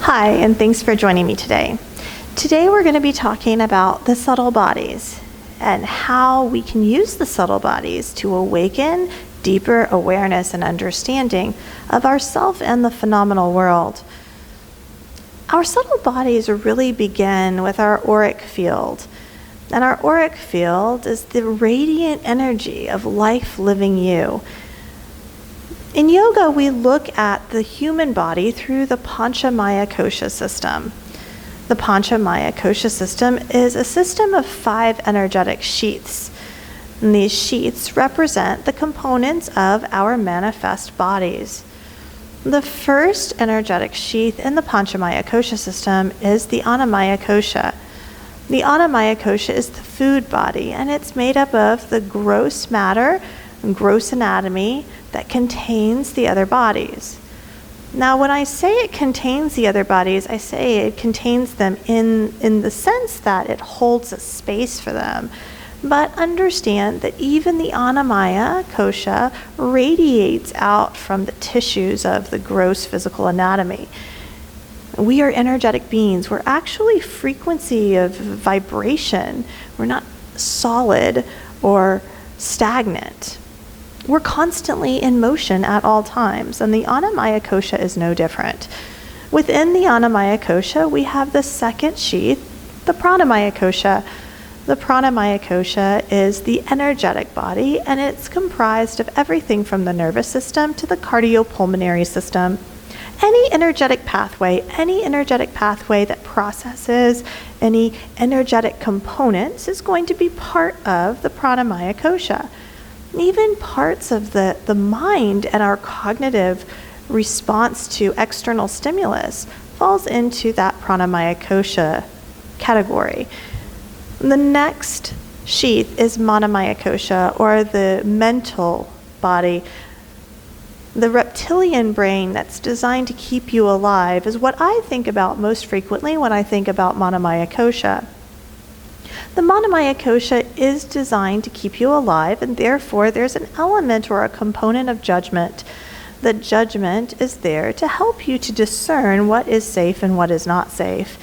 Hi, and thanks for joining me today. Today we're going to be talking about the subtle bodies and how we can use the subtle bodies to awaken deeper awareness and understanding of ourself and the phenomenal world. Our subtle bodies really begin with our auric field. And our auric field is the radiant energy of life living you. In yoga, we look at the human body through the Pancha-Maya Kosha system. The Pancha-Maya Kosha system is a system of 5 energetic sheaths. And these sheaths represent the components of our manifest bodies. The first energetic sheath in the Pancha-Maya Kosha system is the Annamaya Kosha. The Annamaya Kosha is the food body, and it's made up of the gross matter and gross anatomy that contains the other bodies. Now, when I say it contains the other bodies, I say it contains them in the sense that it holds a space for them. But understand that even the Annamaya Kosha radiates out from the tissues of the gross physical anatomy. We are energetic beings. We're actually frequency of vibration. We're not solid or stagnant. We're constantly in motion at all times, and the Annamaya Kosha is no different. Within the Annamaya Kosha, we have the second sheath, the Pranamaya Kosha. The Pranamaya Kosha is the energetic body, and it's comprised of everything from the nervous system to the cardiopulmonary system. Any energetic pathway that processes any energetic components is going to be part of the Pranamaya Kosha. Even parts of the mind and our cognitive response to external stimulus falls into that Pranamaya Kosha category. The next sheath is Manomaya Kosha, or the mental body. The reptilian brain that's designed to keep you alive is what I think about most frequently when I think about Manomaya Kosha. The Manomaya Kosha is designed to keep you alive, and therefore there's an element or a component of judgment. The judgment is there to help you to discern what is safe and what is not safe.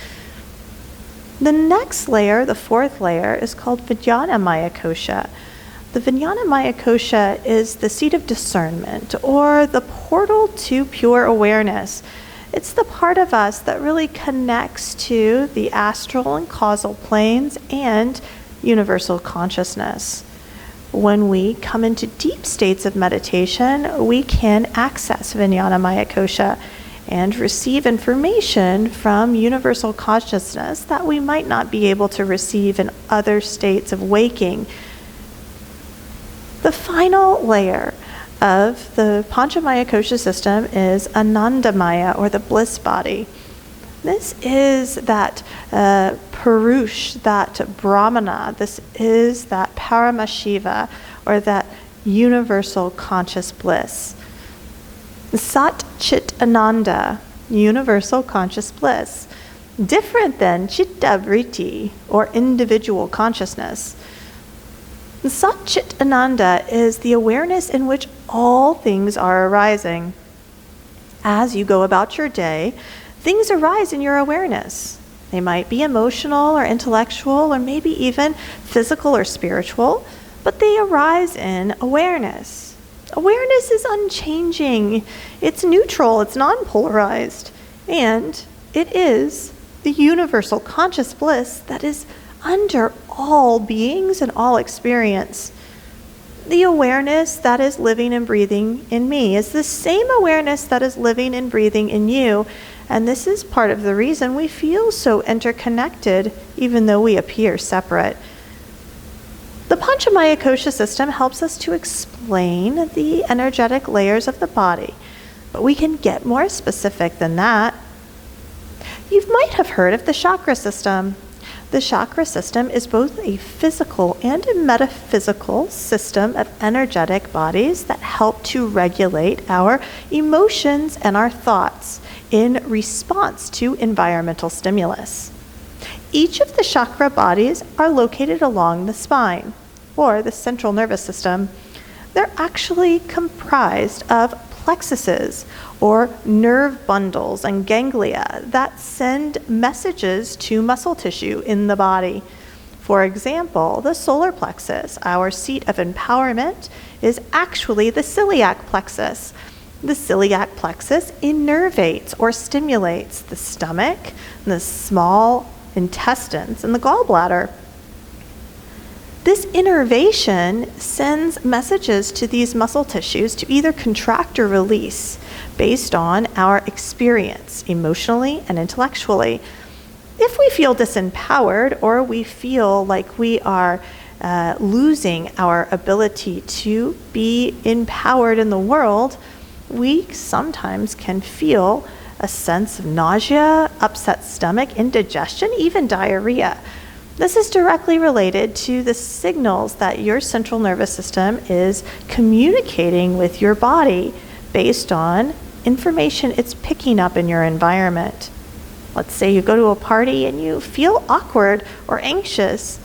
The next layer, the fourth layer, is called Vijnanamaya Kosha. The Vijnanamaya Kosha is the seat of discernment, or the portal to pure awareness. It's the part of us that really connects to the astral and causal planes and universal consciousness. When we come into deep states of meditation, we can access Vijnanamaya Kosha and receive information from universal consciousness that we might not be able to receive in other states of waking. The final layer of the Pancha-Maya Kosha system is Anandamaya, or the bliss body. This is that Purush, that Brahmana. This is that Paramashiva, or that universal conscious bliss. Sat Chit Ananda, universal conscious bliss. Different than Chitta Vritti, or individual consciousness. Sat Chit Ananda is the awareness in which all things are arising. As you go about your day, things arise in your awareness. They might be emotional or intellectual or maybe even physical or spiritual, but they arise in awareness. Awareness is unchanging. It's neutral. It's non-polarized. And it is the universal conscious bliss that is under all beings and all experience. The awareness that is living and breathing in me is the same awareness that is living and breathing in you, and this is part of the reason we feel so interconnected even though we appear separate. The Pancha-Maya Kosha system helps us to explain the energetic layers of the body, but we can get more specific than that. You might have heard of the chakra system. The chakra system is both a physical and a metaphysical system of energetic bodies that help to regulate our emotions and our thoughts in response to environmental stimulus. Each of the chakra bodies are located along the spine, or the central nervous system. They're actually comprised of plexuses or nerve bundles and ganglia that send messages to muscle tissue in the body. For example, the solar plexus, our seat of empowerment, is actually the celiac plexus. The celiac plexus innervates or stimulates the stomach, the small intestines, and the gallbladder. This innervation sends messages to these muscle tissues to either contract or release based on our experience, emotionally and intellectually. If we feel disempowered or we feel like we are losing our ability to be empowered in the world, we sometimes can feel a sense of nausea, upset stomach, indigestion, even diarrhea. This is directly related to the signals that your central nervous system is communicating with your body based on information it's picking up in your environment. Let's say you go to a party and you feel awkward or anxious.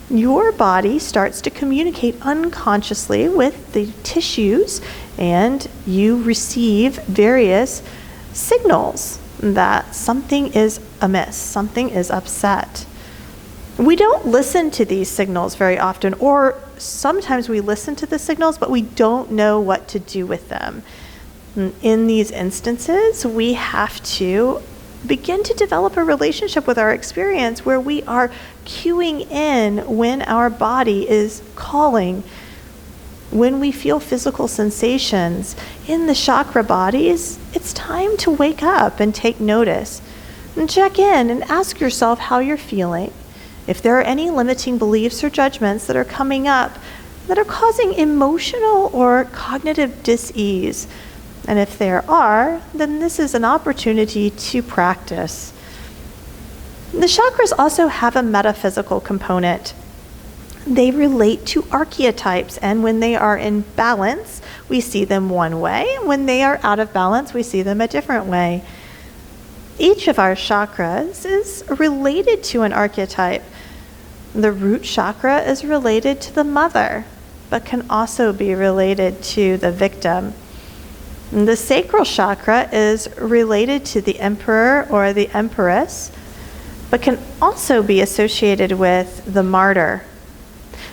Your body starts to communicate unconsciously with the tissues, and you receive various signals that something is amiss, something is upset. We don't listen to these signals very often, or sometimes we listen to the signals, but we don't know what to do with them. In these instances, we have to begin to develop a relationship with our experience where we are cueing in when our body is calling. When we feel physical sensations in the chakra bodies, it's time to wake up and take notice. And check in and ask yourself how you're feeling. If there are any limiting beliefs or judgments that are coming up that are causing emotional or cognitive dis-ease, and if there are, then this is an opportunity to practice. The chakras also have a metaphysical component. They relate to archetypes, and when they are in balance, we see them one way. When they are out of balance, we see them a different way. Each of our chakras is related to an archetype. The root chakra is related to the mother, but can also be related to the victim. The sacral chakra is related to the emperor or the empress, but can also be associated with the martyr.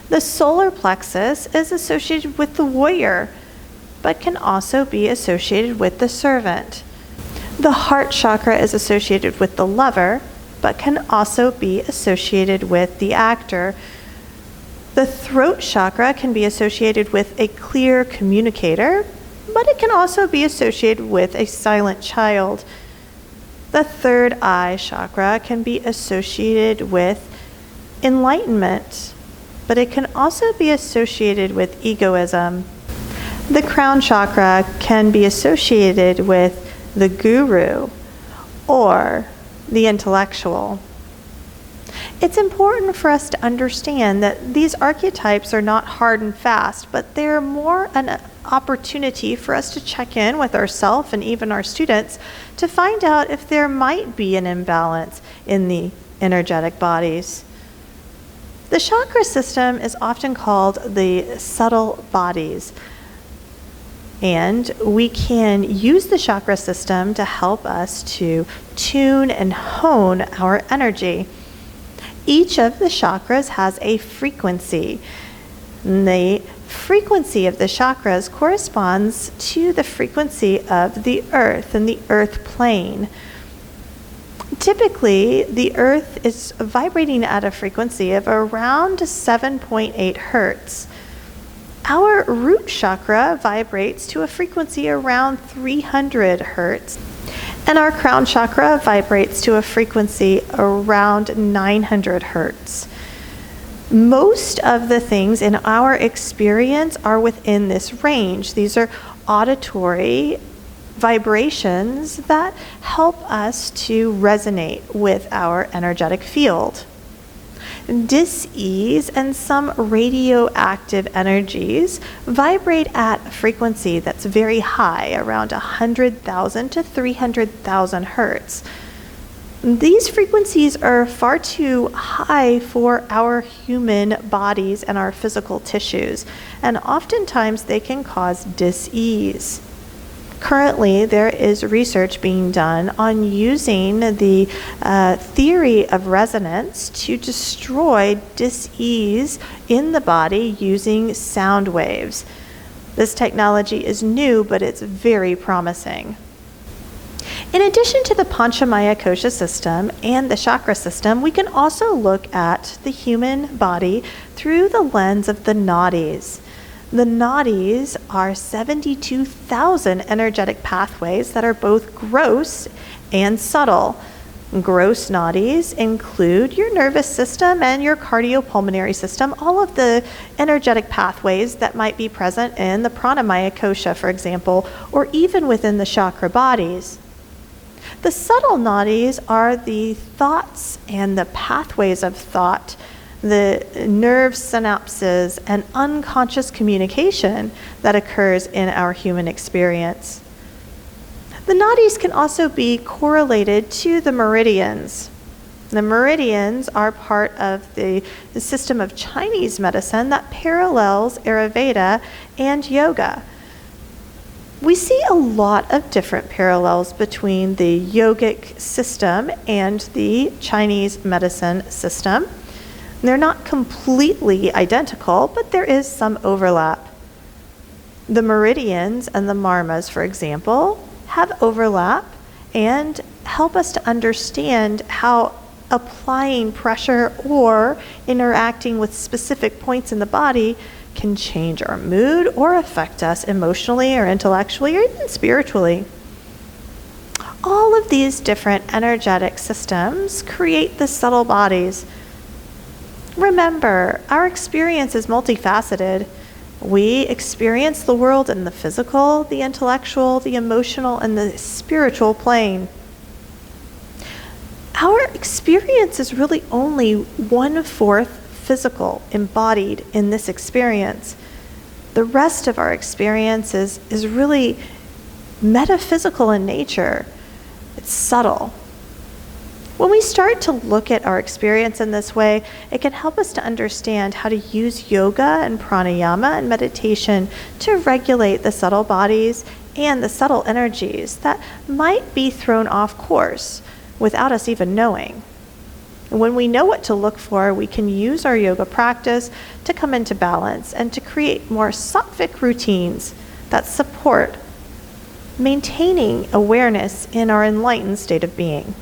The solar plexus is associated with the warrior, but can also be associated with the servant. The heart chakra is associated with the lover, but can also be associated with the actor. The throat chakra can be associated with a clear communicator, but it can also be associated with a silent child. The third eye chakra can be associated with enlightenment, but it can also be associated with egoism. The crown chakra can be associated with the guru or the intellectual. It's important for us to understand that these archetypes are not hard and fast, but they're more an opportunity for us to check in with ourselves and even our students to find out if there might be an imbalance in the energetic bodies. The chakra system is often called the subtle bodies, and we can use the chakra system to help us to tune and hone our energy. Each of the chakras has a frequency. The frequency of the chakras corresponds to the frequency of the earth and the earth plane. Typically, the earth is vibrating at a frequency of around 7.8 hertz. Our root chakra vibrates to a frequency around 300 hertz, and our crown chakra vibrates to a frequency around 900 hertz. Most of the things in our experience are within this range. These are auditory vibrations that help us to resonate with our energetic field. Dis-ease and some radioactive energies vibrate at a frequency that's very high, around 100,000 to 300,000 hertz. These frequencies are far too high for our human bodies and our physical tissues, and oftentimes they can cause dis-ease. Currently, there is research being done on using the theory of resonance to destroy dis-ease in the body using sound waves. This technology is new, but it's very promising. In addition to the Panchamaya Kosha system and the chakra system, we can also look at the human body through the lens of the nadis. The nadis are 72,000 energetic pathways that are both gross and subtle. Gross nadis include your nervous system and your cardiopulmonary system, all of the energetic pathways that might be present in the pranamaya kosha, for example, or even within the chakra bodies. The subtle nadis are the thoughts and the pathways of thought, the nerve synapses and unconscious communication that occurs in our human experience. The nadis can also be correlated to the meridians. The meridians are part of the system of Chinese medicine that parallels Ayurveda and yoga. We see a lot of different parallels between the yogic system and the Chinese medicine system. They're not completely identical, but there is some overlap. The meridians and the marmas, for example, have overlap and help us to understand how applying pressure or interacting with specific points in the body can change our mood or affect us emotionally or intellectually or even spiritually. All of these different energetic systems create the subtle bodies. Remember, our experience is multifaceted. We experience the world in the physical, the intellectual, the emotional, and the spiritual plane. Our experience is really only 1/4 physical, embodied in this experience. The rest of our experience is really metaphysical in nature. It's subtle. When we start to look at our experience in this way, it can help us to understand how to use yoga and pranayama and meditation to regulate the subtle bodies and the subtle energies that might be thrown off course without us even knowing. And when we know what to look for, we can use our yoga practice to come into balance and to create more sattvic routines that support maintaining awareness in our enlightened state of being.